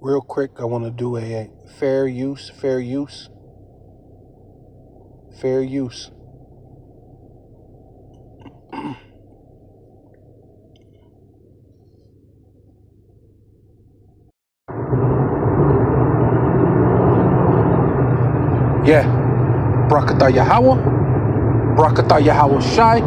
real quick, I want to do a fair use. Yeah, Brakatah Yahweh, Brakatah Yahweh Shai.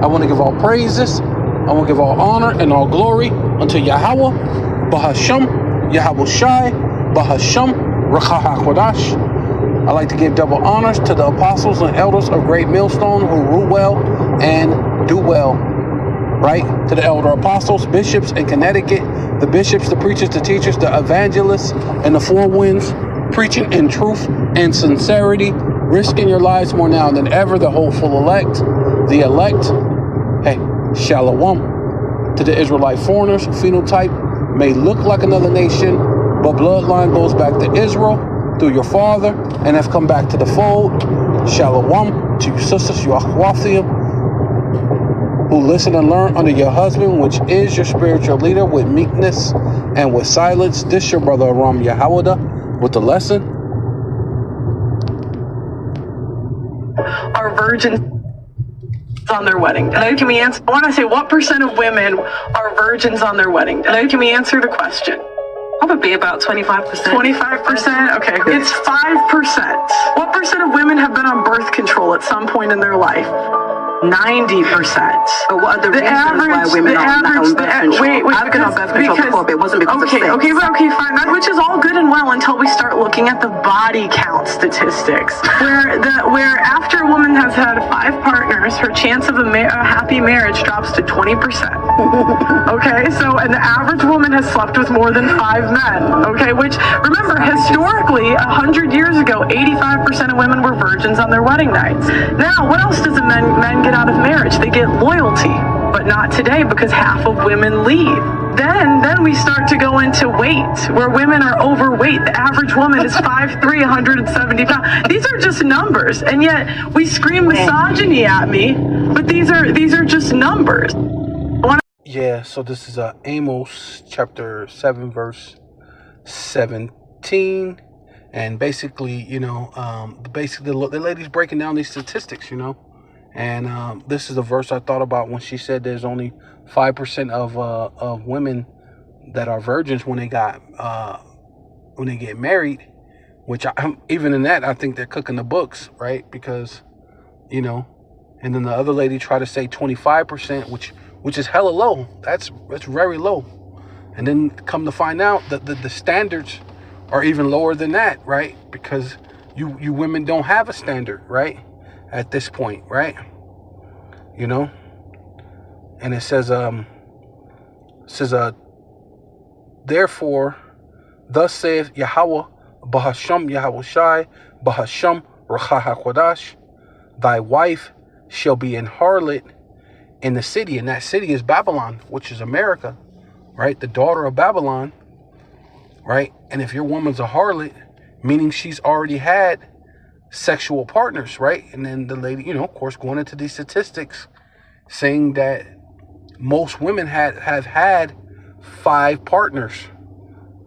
I want to give all praises, I want to give all honor and all glory unto Yahweh, Bahasham, Yahweh Shai, Bahasham, Rakah HaKodash. I like to give double honors to the apostles and elders of Great Millstone who rule well and do well. Right? To the elder apostles, bishops in Connecticut, the bishops, the preachers, the teachers, the evangelists, and the four winds, preaching in truth and sincerity, risking your lives more now than ever, the hopeful elect, the elect. Hey, shalom. To the Israelite foreigners, phenotype may look like another nation, but bloodline goes back to Israel through your father and have come back to the fold. Shalom to your sisters, your akhwathim, who listen and learn under your husband, which is your spiritual leader, with meekness and with silence. This your brother Aram Yahawada with the lesson. Are virgins on their wedding day? Hello, can we answer? I want to say, what percent of women are virgins on their wedding day? Hello, can we answer the question? Probably about 25%. 25%? Okay. It's 5%. What percent of women have been on birth control at some point in their life? 90%. But what are the reasons why women are not on birth control? I've been on birth control before, but it wasn't because of sex. Okay, fine. That which is all good and well until we start looking at the body count statistics, where after a woman has had 5 partners, her chance of a happy marriage drops to 20%. Okay, so and the average woman has slept with more than 5 men. Okay, which remember historically 100 years ago, 85% of women were virgins on their wedding nights. Now, what else does men get out of marriage? They get loyalty, but not today because half of women leave. Then we start to go into weight, where women are overweight. The average woman is 5'3", 170 pounds. These are just numbers, and yet we scream misogyny at me, but these are just numbers. Yeah, so this is Amos chapter 7 verse 17, and basically, the lady's breaking down these statistics, and this is the verse I thought about when she said there's only 5% of women that are virgins when they get married, which even in that I think they're cooking the books, right? Because and then the other lady tried to say 25%, which is hella low. That's very low. And then come to find out that the standards are even lower than that, right? Because you women don't have a standard, right? At this point, right? And it says, therefore, thus saith Yahweh, Bahasham Yahweh Shai, Bahasham Rakah HaKodash, thy wife shall be an harlot in the city, and that city is Babylon, which is America, right? The daughter of Babylon, right? And if your woman's a harlot, meaning she's already had sexual partners, right? And then the lady, of course, going into these statistics, saying that most women have had 5 partners,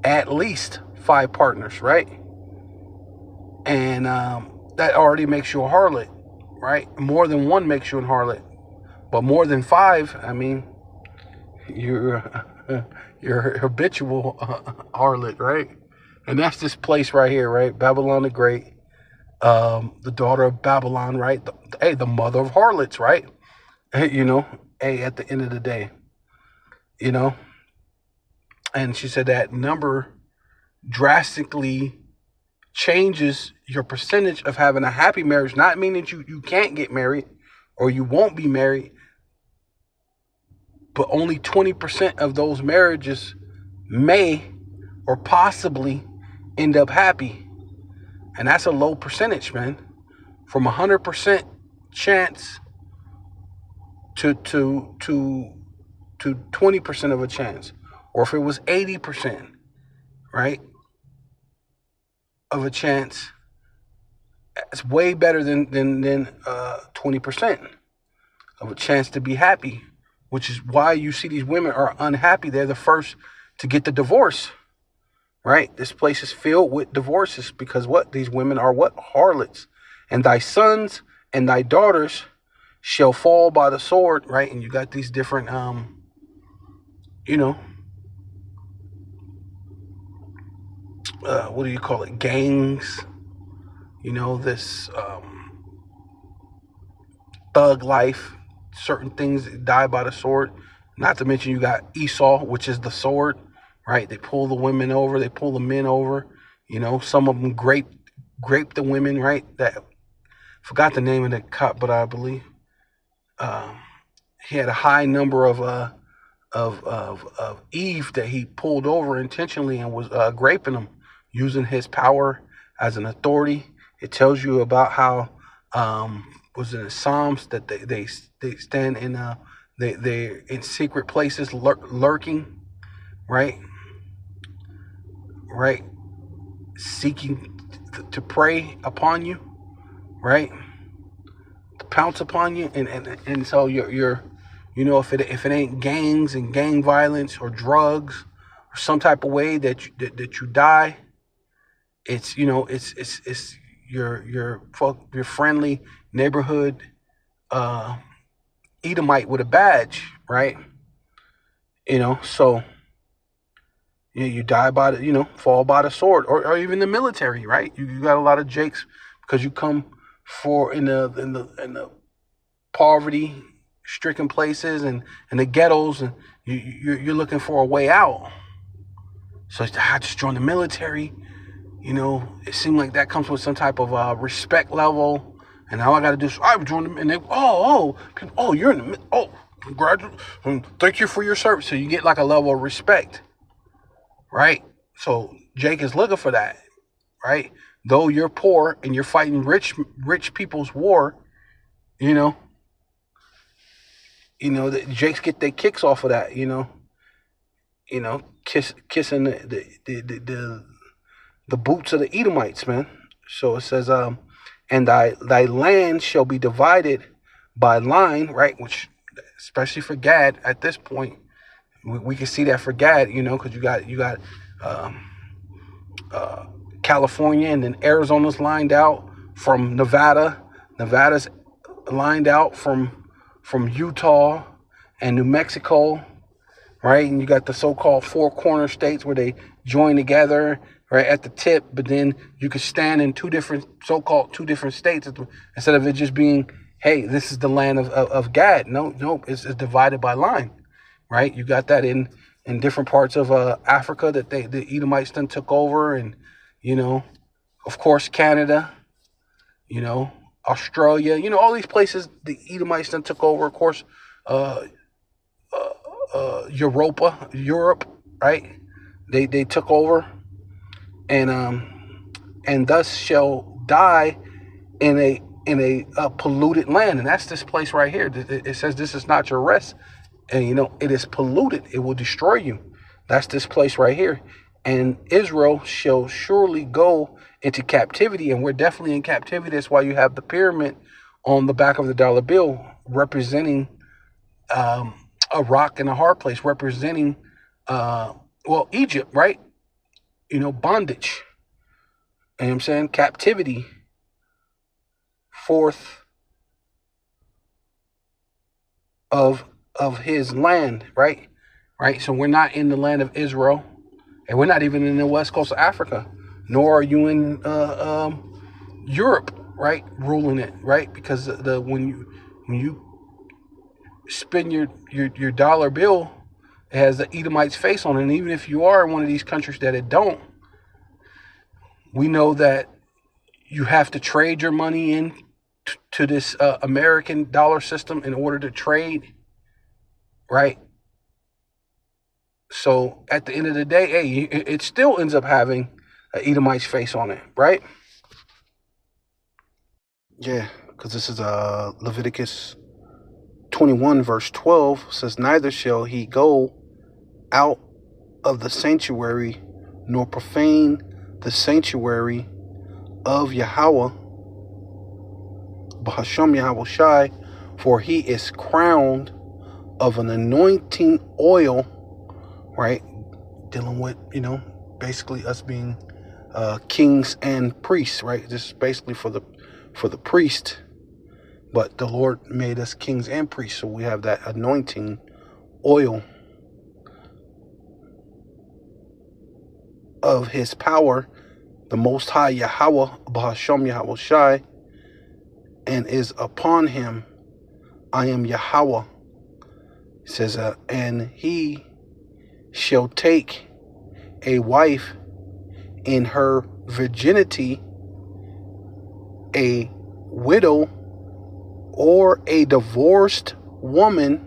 at least 5 partners, right? And that already makes you a harlot, right? More than one makes you a harlot, but more than 5, I mean, you're habitual harlot, right? And that's this place right here, right? Babylon the Great. The daughter of Babylon, right? The mother of harlots, right? At the end of the day, and she said that number drastically changes your percentage of having a happy marriage, not meaning that you can't get married or you won't be married, but only 20% of those marriages may or possibly end up happy. And that's a low percentage, man. From 100% chance to 20% of a chance. Or if it was 80%, right, of a chance, it's way better than 20% of a chance to be happy, which is why you see these women are unhappy. They're the first to get the divorce, right? This place is filled with divorces because what? These women are what? Harlots. And thy sons and thy daughters shall fall by the sword, right? And you got these different, what do you call it? Gangs, this thug life, certain things that die by the sword. Not to mention you got Esau, which is the sword, right? They pull the women over, they pull the men over. Some of them grape the women, right? That forgot the name of the cop, but I believe he had a high number of Eve that he pulled over intentionally and was graping them, using his power as an authority. It tells you about how was in the Psalms that they stand in they're in secret places lurking, right, seeking to prey upon you, right, to pounce upon you, and so you're if it ain't gangs and gang violence or drugs or some type of way that you die, it's it's your friendly neighborhood Edomite with a badge, right? So you die by the fall by the sword, or even the military, right? You got a lot of Jakes because you come in the poverty stricken places and the ghettos, and you're looking for a way out. So I just joined the military. It seemed like that comes with some type of respect level. And all I got to do is I joined them, and they you're in the congratulations, thank you for your service. So you get like a level of respect, right? So Jake is looking for that, right? Though you're poor and you're fighting rich people's war, that Jakes get their kicks off of that, kissing the boots of the Edomites, man. So it says, and thy land shall be divided by line, right? Which, especially for Gad at this point, we can see that for Gad, because you got California, and then Arizona's lined out from Nevada. Nevada's lined out from Utah and New Mexico, right? And you got the so-called four corner states where they join together, right, at the tip, but then you could stand in two different states instead of it just being, hey, this is the land of Gad. No, it's divided by line, right? You got that in different parts of Africa that the Edomites then took over, and of course Canada, Australia, all these places the Edomites then took over. Of course, Europe, right? They took over. And thus shall die in a polluted land, and that's this place right here. It says this is not your rest, and it is polluted. It will destroy you. That's this place right here. And Israel shall surely go into captivity, and we're definitely in captivity. That's why you have the pyramid on the back of the dollar bill representing a rock and a hard place, representing Egypt, right? Bondage. You know what I'm saying? Captivity. Fourth of his land, right? Right. So we're not in the land of Israel, and we're not even in the west coast of Africa, nor are you in Europe, right? Ruling it, right? Because when you spend your dollar bill, it has the Edomite's face on it. And even if you are in one of these countries that it don't, we know that you have to trade your money in to this American dollar system in order to trade, right? So at the end of the day, hey, it still ends up having an Edomite's face on it, right? Yeah, because this is Leviticus 21 verse 12 says, neither shall he go out of the sanctuary nor profane the sanctuary of Yahweh, Bahasham Yahweh Shai, for he is crowned of an anointing oil, right? Dealing with, basically us being kings and priests, right? This is basically for the priest, but the Lord made us kings and priests, so we have that anointing oil of his power, the Most High Yahweh, Bahasham Yahweh Shai, and is upon him. I am Yahweh. It says, and he shall take a wife in her virginity, a widow or a divorced woman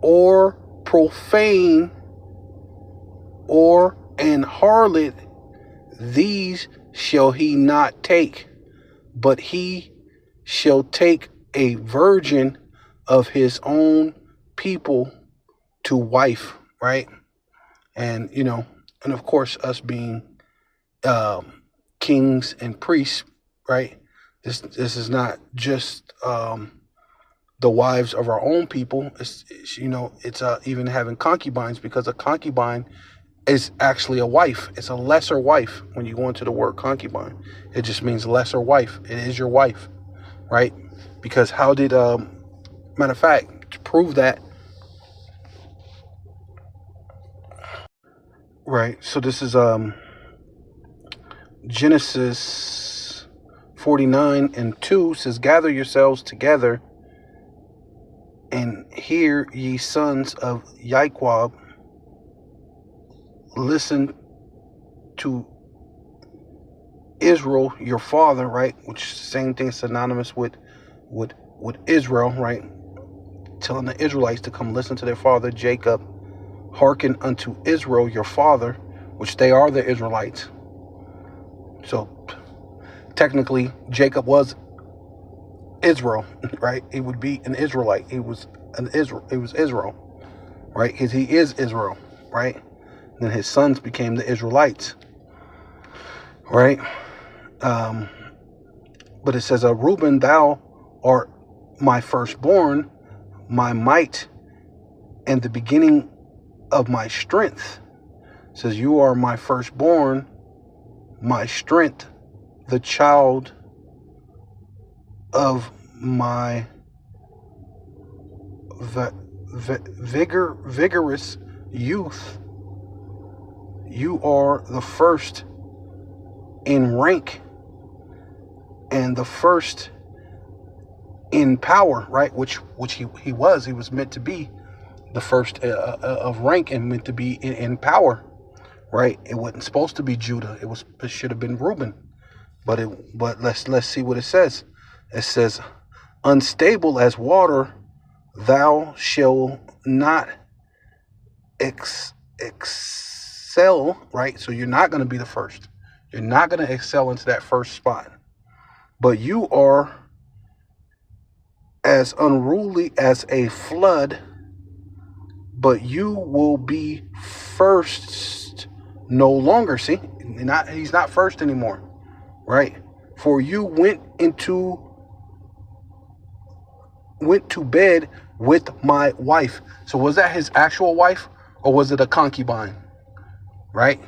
or profane or an harlot, these shall he not take, but he shall take a virgin of his own people to wife, right? And, you know, and of course, us being kings and priests, right? This is not just the wives of our own people. It's you know, it's even having concubines, because a concubine is actually a wife. It's a lesser wife. When you go into the word concubine, it just means lesser wife. It is your wife, right? Because how did matter of fact, to prove that, right? So this is Genesis 49:2 says, gather yourselves together and hear, ye sons of Jacob, listen to Israel your father, right? Which same thing, synonymous with Israel, right? Telling the Israelites to come listen to their father Jacob. Hearken unto Israel your father, which they are the Israelites. So technically Jacob was Israel, right? He would be an Israelite. He was Israel, right? Because he is Israel, right? Then his sons became the Israelites, right? But it says, Reuben, thou art my firstborn, my might, and the beginning of my strength. It says, you are my firstborn, my strength, the child of my vigorous youth. You are the first in rank and the first in power, right? Which he was meant to be the first of rank and meant to be in power, right? It wasn't supposed to be Judah. It should have been Reuben, but let's see what it says. It says, unstable as water, thou shalt not excel, right? So you're not going to be the first. You're not going to excel into that first spot. But you are as unruly as a flood, but you will be first no longer. See, he's not first anymore, right? For you went to bed with my wife. So was that his actual wife, or was it a concubine? Right?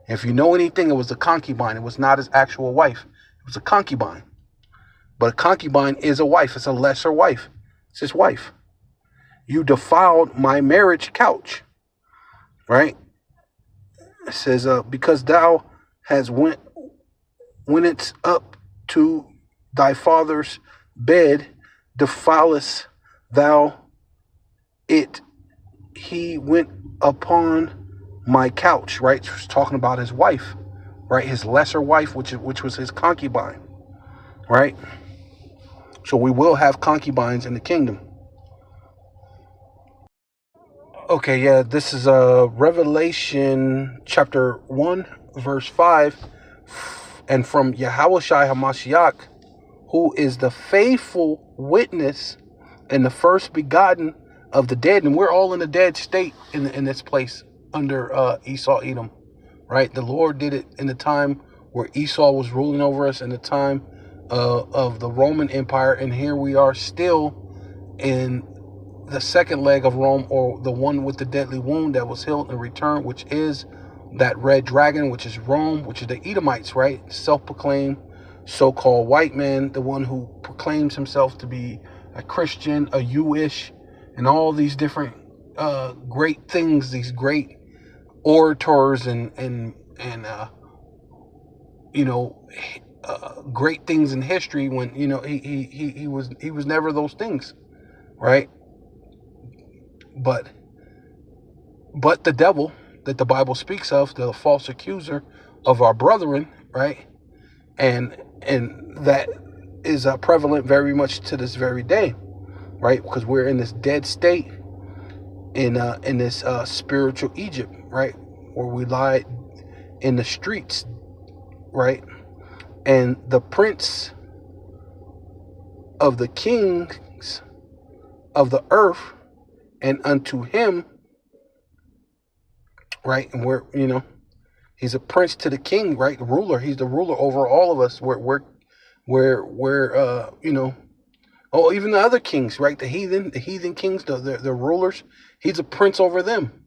If you know anything, it was a concubine. It was not his actual wife. It was a concubine. But a concubine is a wife. It's a lesser wife. It's his wife. You defiled my marriage couch. Right? It says, because thou hast went up to thy father's bed, defilest thou it. He went upon my couch, right? So he's talking about his wife, right? His lesser wife, which was his concubine, right? So we will have concubines in the kingdom. Okay, yeah, this is Revelation chapter 1, verse 5. And from Yahushua HaMashiach, who is the faithful witness and the first begotten of the dead. And we're all in a dead state in this place under Esau, Edom, right? The Lord did it in the time where Esau was ruling over us, in the time of the Roman Empire. And here we are still in the second leg of Rome, or the one with the deadly wound that was healed and returned, which is that red dragon, which is Rome, which is the Edomites, right? Self-proclaimed so-called white man, the one who proclaims himself to be a Christian, a Jewish, and all these different great things, these great orators and great things in history, when he was never those things, right? But the devil that the Bible speaks of, the false accuser of our brethren, right? And that is prevalent very much to this very day, right? Because we're in this dead state, in this spiritual Egypt, right? Where we lie in the streets, right? And the prince of the kings of the earth, and unto him, right? And he's a prince to the king, right? The ruler. He's the ruler over all of us. We're even the other kings, right? The heathen kings, the rulers. He's a prince over them,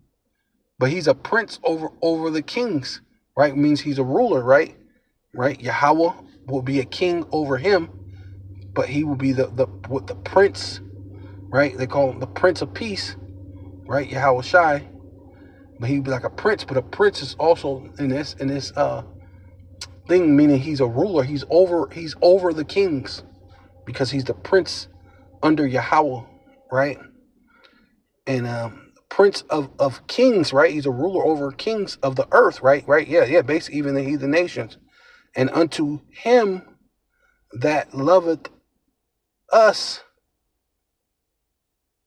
but he's a prince over the kings, right? It means he's a ruler, right? Right? Yahweh will be a king over him, but he will be the prince, right? They call him the Prince of Peace, right? Yahweh Shai. But he'd be like a prince, but a prince is also in this thing, meaning he's a ruler. He's over the kings, because he's the prince under Yahweh, right? And prince of kings, right? He's a ruler over kings of the earth, right? Yeah, basically even the heathen nations. And unto him that loveth us,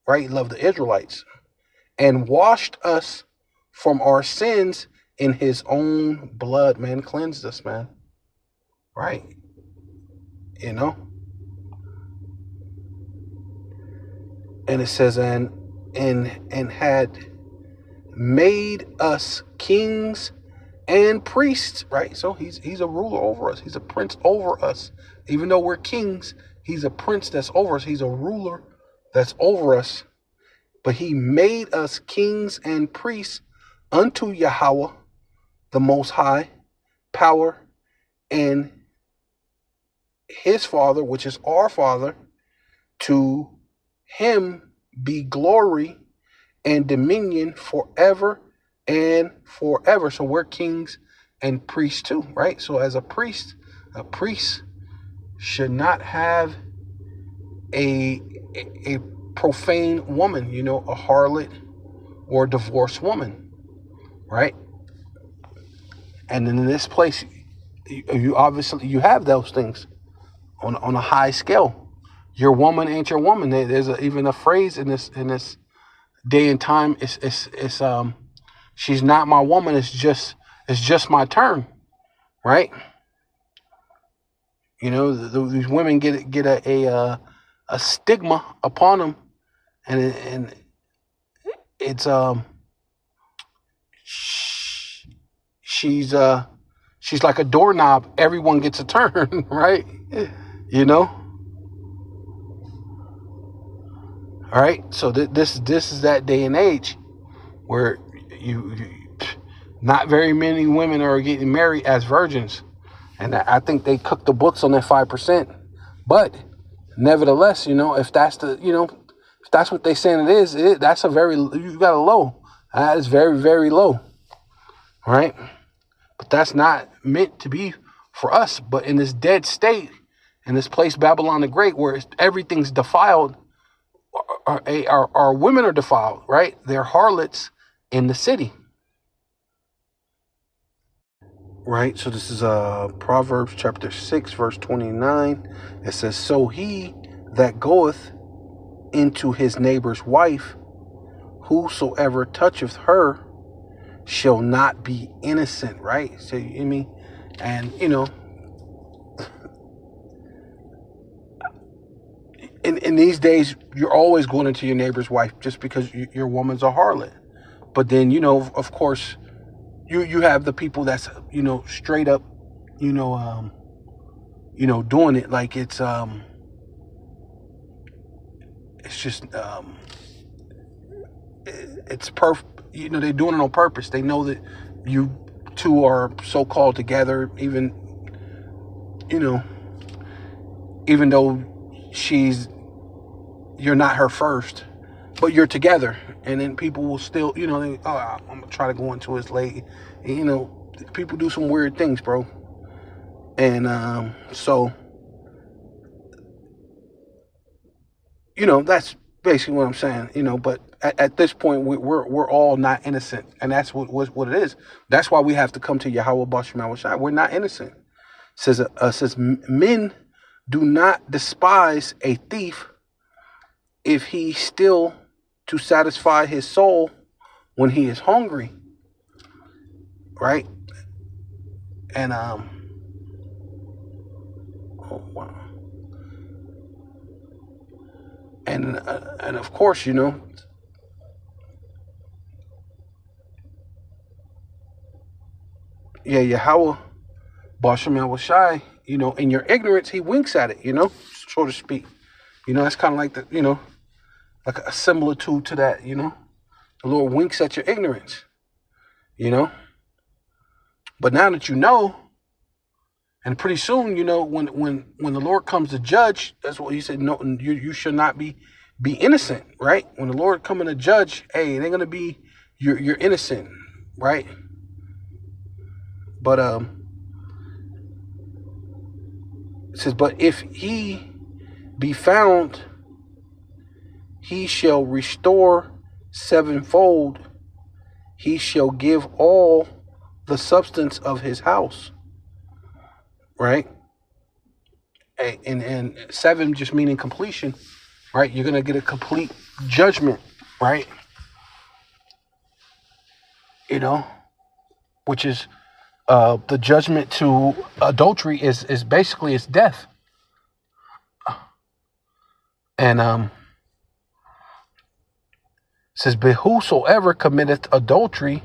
right? He loved the Israelites, and washed us from our sins in his own blood, man. Cleansed us, man. Right? And it says, and had made us kings and priests, right? So he's a ruler over us. He's a prince over us. Even though we're kings, he's a prince that's over us. He's a ruler that's over us. But he made us kings and priests unto Yahweh, the Most High, power, and his Father, which is our Father. To him be glory and dominion forever and forever. So we're kings and priests too, right? So as a priest should not have a profane woman, a harlot or a divorced woman, right? And in this place, you obviously you have those things on a high scale. Your woman ain't your woman. There's even a phrase in this day and time. It's she's not my woman. It's just my turn, right? These women get a stigma upon them, and it's she's like a doorknob. Everyone gets a turn, right? All right. So this is that day and age where you not very many women are getting married as virgins, and I think they cook the books on that 5%. But nevertheless, if that's if that's what they saying it is, that's you got a low. That is very, very low. All right. But that's not meant to be for us. But in this dead state, in this place, Babylon the Great, where everything's defiled, our women are defiled, right? They're harlots in the city. Right? So this is Proverbs chapter 6, verse 29. It says, so he that goeth into his neighbor's wife, whosoever toucheth her, shall not be innocent, right? So and in these days, you're always going into your neighbor's wife just because your woman's a harlot. But then of course, you have the people that's straight up doing it like it's just it's perfect. They're doing it on purpose. They know that you two are so-called together, even, even though you're not her first, but you're together. And then people will still, I'm gonna try to go into his late. People do some weird things, bro. And so, that's basically what I'm saying. But at this point, we're all not innocent, and that's what it is. That's why we have to come to Yahweh Bashem Yahushua. We're not innocent. Says men do not despise a thief if he steal to satisfy his soul when he is hungry, right? And oh wow. And of course, yeah, Yahweh Bashem Yahushai, in your ignorance, he winks at it, so to speak. That's kind of like like a similitude to that, the Lord winks at your ignorance, But now that you know, and pretty soon, when the Lord comes to judge, that's what he said. No, you should not be innocent, right? When the Lord coming to judge, hey, it ain't gonna be you're innocent, right? But it says, but if he be found, he shall restore sevenfold. He shall give all the substance of his house. Right? And seven just meaning completion, right? You're gonna get a complete judgment, right? Which is the judgment to adultery is basically it's death. And says, but whosoever committeth adultery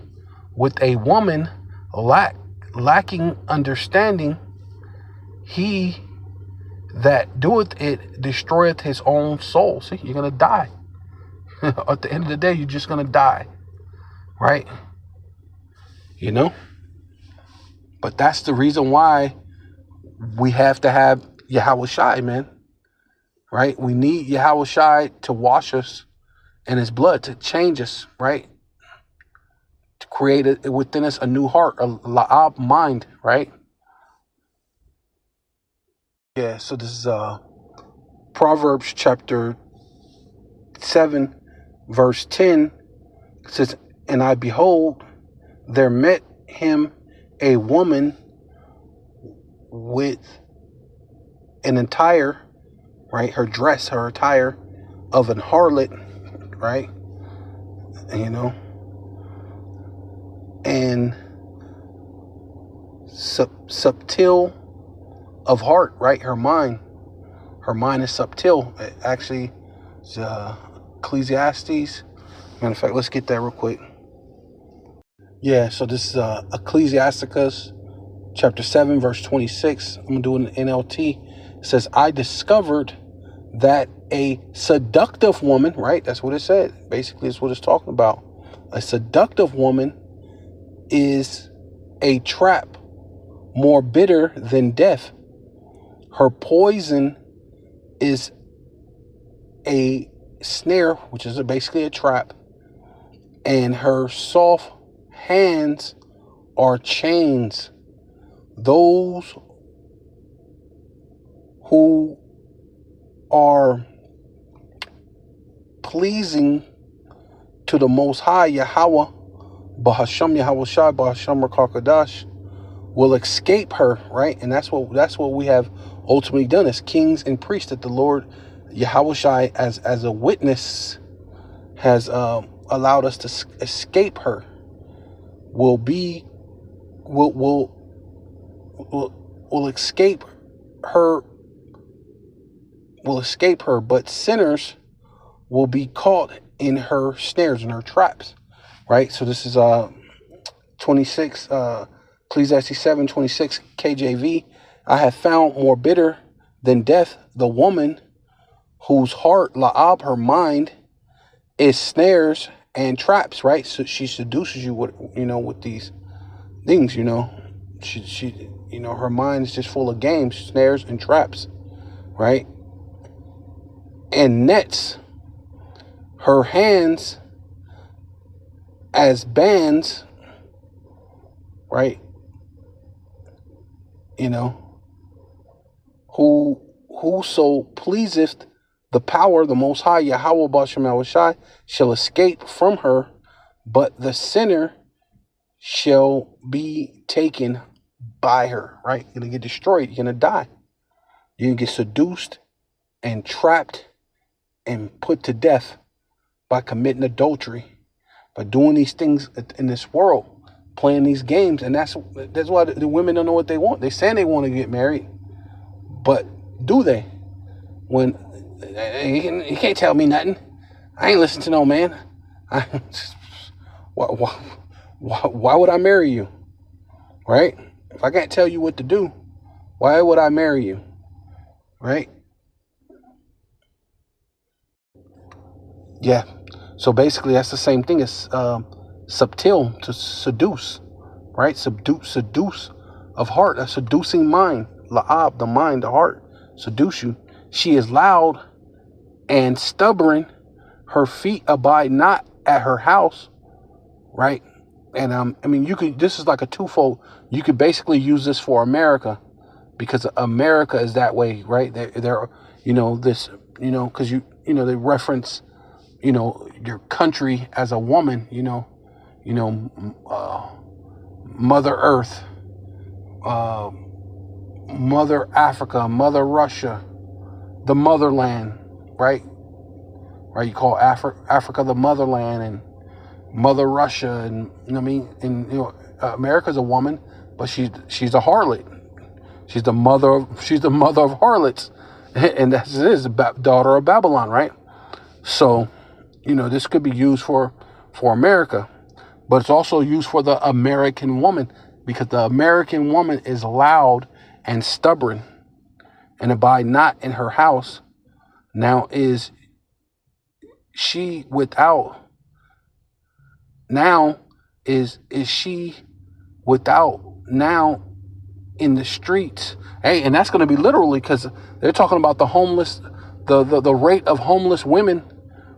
with a woman lacking understanding, he that doeth it destroyeth his own soul. See, you're going to die. At the end of the day, you're just going to die. Right? But that's the reason why we have to have Yahweh Shai, man. Right? We need Yahweh Shai to wash us in his blood, to change us, right? To create within us a new heart, a la'ab mind, right? Yeah, so this is Proverbs chapter 7, verse 10. It says, and I behold, there met him a woman with an attire, right? Her dress, her attire of an harlot, right? And subtle of heart, right? Her mind is subtle. It actually, it's Ecclesiastes. Matter of fact, let's get that real quick. Yeah, so this is Ecclesiasticus chapter 7, verse 26. I'm going to do it in NLT. It says, I discovered that a seductive woman, right? That's what it said. Basically, it's what it's talking about. A seductive woman is a trap more bitter than death. Her poison is a snare, which is basically a trap, and her soft hands are chains. Those who are pleasing to the Most High Yahweh, Bahasham Yahweh Shai, Bahasham Rakakadash, will escape her, right? And that's what we have ultimately done as kings and priests, that the Lord Yahweh Shai as a witness has allowed us to escape her. Will escape her. Will escape her, but sinners will be caught in her snares and her traps, right? So this is 26 Ecclesiastes 7:26 KJV. I have found more bitter than death the woman whose heart, la'ab, her mind, is snares and traps, right? So she seduces you with these things, She, her mind is just full of games, snares, and traps, right? And nets her hands as bands, right? Whoso pleaseth the power, the Most High, Yahweh Bashem Shai, shall escape from her, but the sinner shall be taken by her, right? You're going to get destroyed. You're going to die. You're going to get seduced and trapped and put to death by committing adultery, by doing these things in this world, playing these games. And that's why the women don't know what they want. They say they want to get married, but do they? When you can't tell me nothing. I ain't listening to no man. Why would I marry you? Right? If I can't tell you what to do, why would I marry you? Right? Yeah. So basically, that's the same thing as subtil, to seduce, right? Seduce of heart, a seducing mind. La'ab, the mind, the heart, seduce you. She is loud and stubborn. Her feet abide not at her house, right? And this is like a twofold. You could basically use this for America, because America is that way, right? They're because they reference, your country as a woman, Mother Earth, Mother Africa, Mother Russia, the motherland, right? Right? You call Africa the motherland, and Mother Russia, and America's a woman, but she's a harlot. She's the mother of harlots, and that's it, is the daughter of Babylon, right? So, this could be used for America, but it's also used for the American woman, because the American woman is loud and stubborn and abide not in her house. Now is she without? Now is she without now in the streets? Hey, and that's going to be literally, because they're talking about the homeless. The rate of homeless women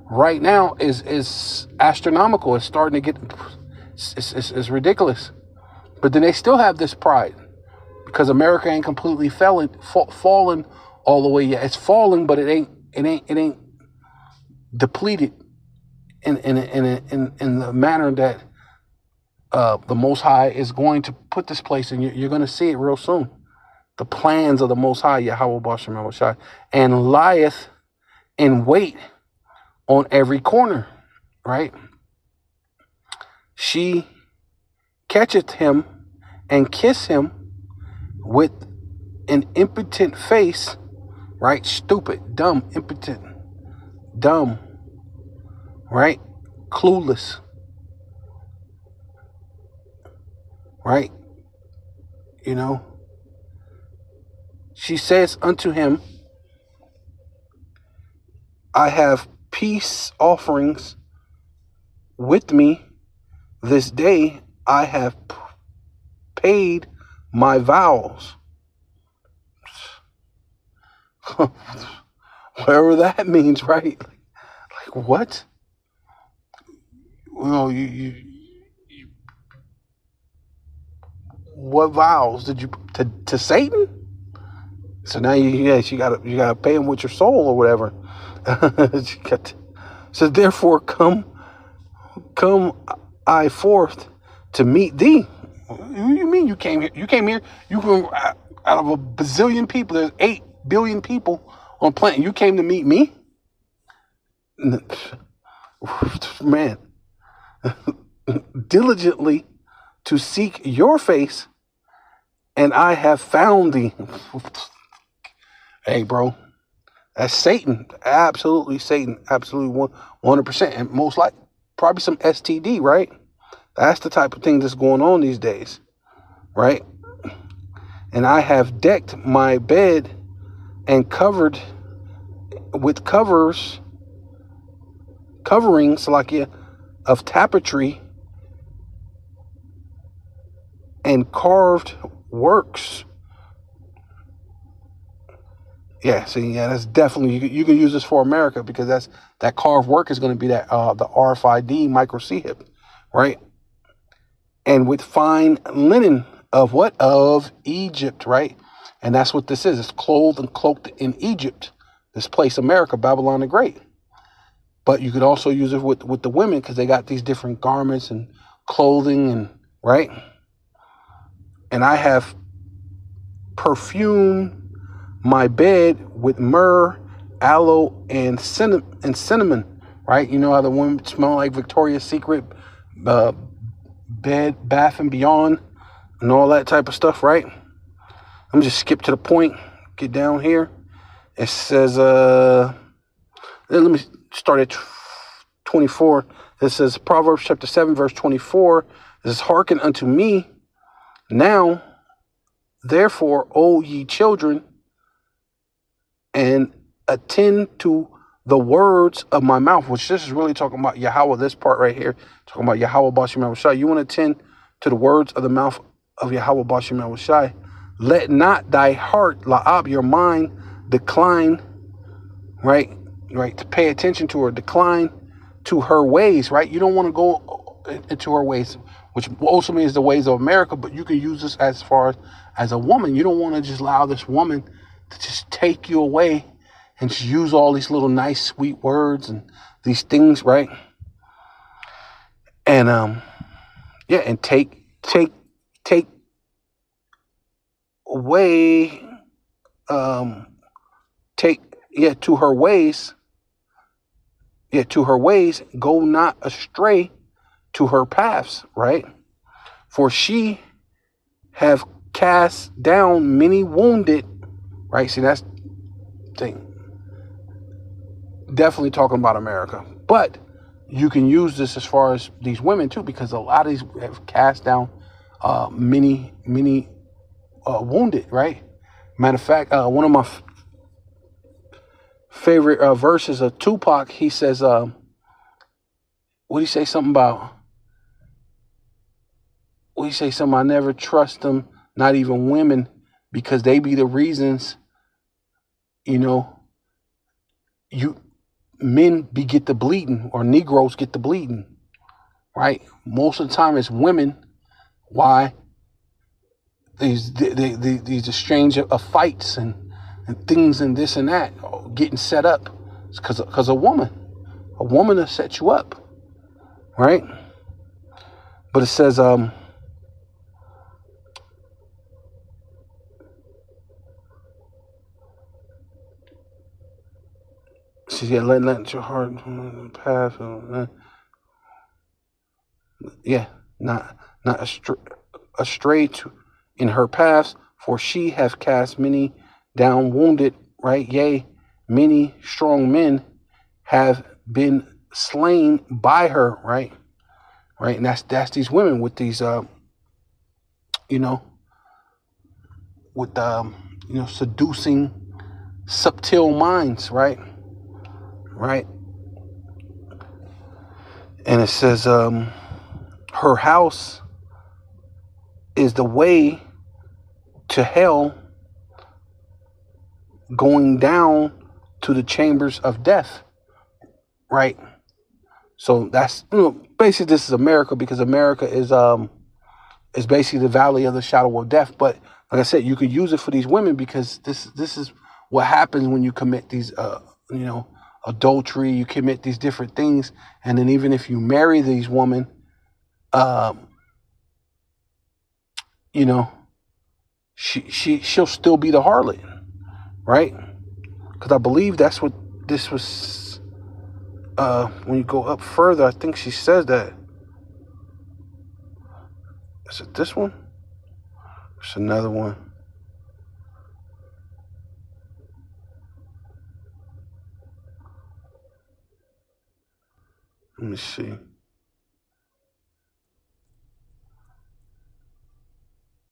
right now is astronomical. It's starting to get, it's ridiculous. But then they still have this pride, because America ain't completely fallen all the way yet. It's falling, but it ain't depleted in the manner that the Most High is going to put this place in. You're going to see it real soon. The plans of the Most High, Yahweh Bashem Shai, and lieth in wait on every corner, right? She catcheth him and kiss him with an impotent face, right? Stupid, dumb, impotent, dumb, right? Clueless, right? She says unto him, I have peace offerings with me this day. I have paid my vows. Whatever that means, right? Like what? You what vows did you to Satan? So now you gotta pay him with your soul or whatever. So therefore come I forth to meet thee. What do you mean you came here? You came out of a bazillion people. There's 8 billion people on planet. You came to meet me? Man. Diligently to seek your face, and I have found thee. Hey, bro, that's Satan. Absolutely Satan. Absolutely 100%. And most likely, probably some STD, right? That's the type of thing that's going on these days, right? And I have decked my bed and covered with coverings of tapestry, and carved works. Yeah, see, yeah, that's definitely, you can use this for America, because that carved work is going to be that the RFID micro chip, right? And with fine linen of what? Of Egypt, right? And that's what this is. It's clothed and cloaked in Egypt, this place, America, Babylon the Great. But you could also use it with the women, because they got these different garments and clothing, and right. And I have perfumed my bed with myrrh, aloe, and cinnamon, right? You know how the women smell like Victoria's Secret, Bed, Bath and Beyond, and all that type of stuff, right? Let me just skip to the point, get down here. It says, let me start at 24. It says, Proverbs chapter 7, verse 24. It says, hearken unto me now, therefore, O ye children, and attend to the words of my mouth, which this is really talking about Yahweh, this part right here, talking about Yahweh Bashim Yahushai. You want to attend to the words of the mouth of Yahweh Bashim Yahushai. Let not thy heart, la'ab, your mind, decline, right, to pay attention to her, decline to her ways, right? You don't want to go into her ways, which also means the ways of America, but you can use this as far as a woman. You don't want to just allow this woman to just take you away and just use all these little nice, sweet words and these things, right? And and take away, to her ways, go not astray to her paths, right? For she have cast down many wounded, right? See, that's thing. Definitely talking about America, but you can use this as far as these women too, because a lot of these have cast down many wounded, right? Matter of fact, one of my favorite verses of Tupac, he says, what do you say something about? What do you say something? I never trust them, not even women, because they be the reasons, men get the bleeding, or Negroes get the bleeding, right? Most of the time it's women. Why? These exchange of fights and things and this and that getting set up. It's because a woman will set you up, right? But it says, let your heart pass. Not astray in her paths, for she have cast many down wounded, right? Yea, many strong men have been slain by her, right? And that's these women with these, seducing, subtle minds, right? And it says, her house is the way to hell, going down to the chambers of death, right? So that's, basically this is America, because America is basically the valley of the shadow of death. But like I said, you could use it for these women, because this is what happens when you commit these, adultery, you commit these different things. And then even if you marry these women, she'll still be the harlot, right? Because I believe that's what this was. When you go up further, I think she says that. Is it this one? It's another one. Let me see.